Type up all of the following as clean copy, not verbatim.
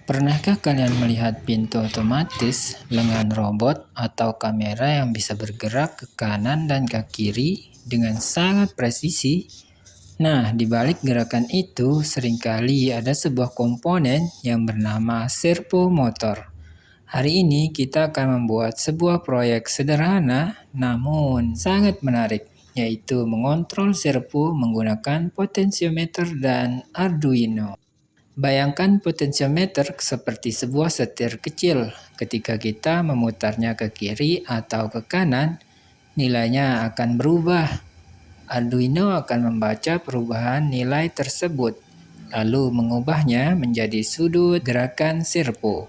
Pernahkah kalian melihat pintu otomatis, lengan robot, atau kamera yang bisa bergerak ke kanan dan ke kiri dengan sangat presisi? Nah, di balik gerakan itu seringkali ada sebuah komponen yang bernama servo motor. Hari ini kita akan membuat sebuah proyek sederhana namun sangat menarik, yaitu mengontrol servo menggunakan potensiometer dan Arduino. Bayangkan potensiometer seperti sebuah setir kecil. Ketika kita memutarnya ke kiri atau ke kanan, nilainya akan berubah. Arduino akan membaca perubahan nilai tersebut, lalu mengubahnya menjadi sudut gerakan servo.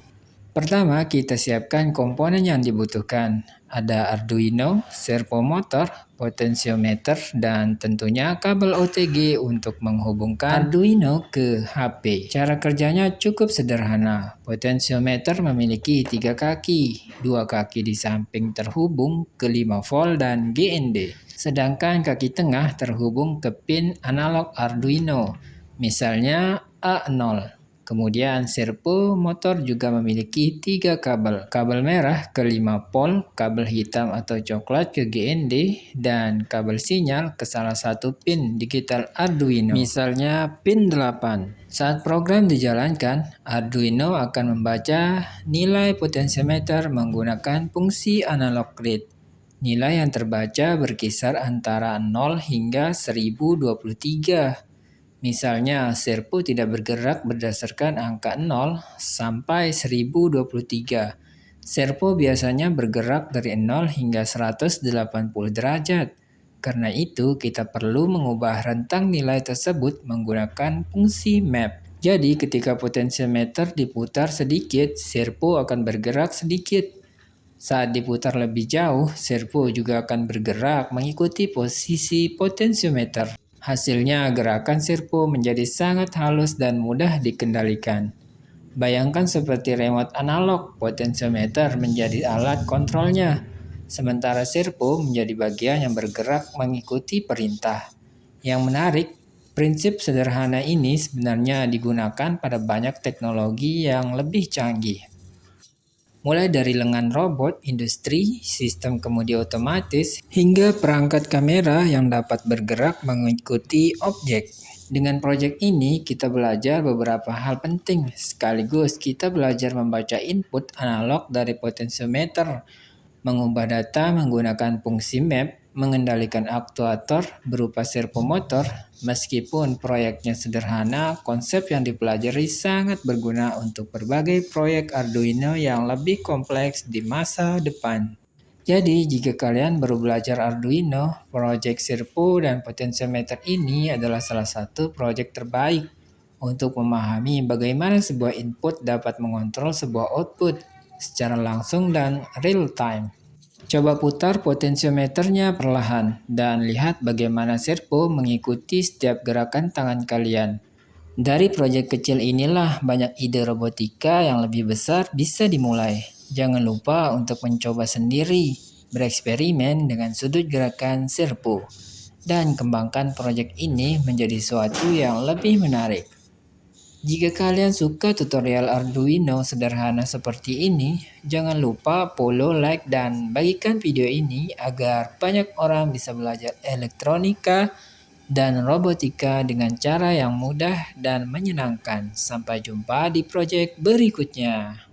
Pertama, kita siapkan komponen yang dibutuhkan. Ada Arduino, servo motor, potensiometer, dan tentunya kabel OTG untuk menghubungkan Arduino ke HP. Cara kerjanya cukup sederhana. Potensiometer memiliki 3 kaki, 2 kaki di samping terhubung ke 5 volt dan GND. Sedangkan kaki tengah terhubung ke pin analog Arduino, misalnya A0. Kemudian servo motor juga memiliki 3 kabel. Kabel merah ke 5 volt, kabel hitam atau coklat ke GND, dan kabel sinyal ke salah satu pin digital Arduino, misalnya pin 8. Saat program dijalankan, Arduino akan membaca nilai potensiometer menggunakan fungsi analog read. Nilai yang terbaca berkisar antara 0 hingga 1023. Misalnya, servo tidak bergerak berdasarkan angka 0 sampai 1023. Servo biasanya bergerak dari 0 hingga 180 derajat. Karena itu, kita perlu mengubah rentang nilai tersebut menggunakan fungsi map. Jadi, ketika potensiometer diputar sedikit, servo akan bergerak sedikit. Saat diputar lebih jauh, servo juga akan bergerak mengikuti posisi potensiometer. Hasilnya, gerakan servo menjadi sangat halus dan mudah dikendalikan. Bayangkan seperti remote analog, potensiometer menjadi alat kontrolnya, sementara servo menjadi bagian yang bergerak mengikuti perintah. Yang menarik, prinsip sederhana ini sebenarnya digunakan pada banyak teknologi yang lebih canggih. Mulai dari lengan robot, industri, sistem kemudi otomatis, hingga perangkat kamera yang dapat bergerak mengikuti objek. Dengan proyek ini, kita belajar beberapa hal penting. Sekaligus kita belajar membaca input analog dari potensiometer, mengubah data menggunakan fungsi map, mengendalikan aktuator berupa servo motor. Meskipun proyeknya sederhana, konsep yang dipelajari sangat berguna untuk berbagai proyek Arduino yang lebih kompleks di masa depan. Jadi, jika kalian baru belajar Arduino, proyek servo dan potensiometer ini adalah salah satu proyek terbaik untuk memahami bagaimana sebuah input dapat mengontrol sebuah output secara langsung dan real time. Coba putar potensiometernya perlahan dan lihat bagaimana servo mengikuti setiap gerakan tangan kalian. Dari proyek kecil inilah banyak ide robotika yang lebih besar bisa dimulai. Jangan lupa untuk mencoba sendiri, bereksperimen dengan sudut gerakan servo, dan kembangkan proyek ini menjadi sesuatu yang lebih menarik. Jika kalian suka tutorial Arduino sederhana seperti ini, jangan lupa follow, like, dan bagikan video ini agar banyak orang bisa belajar elektronika dan robotika dengan cara yang mudah dan menyenangkan. Sampai jumpa di proyek berikutnya.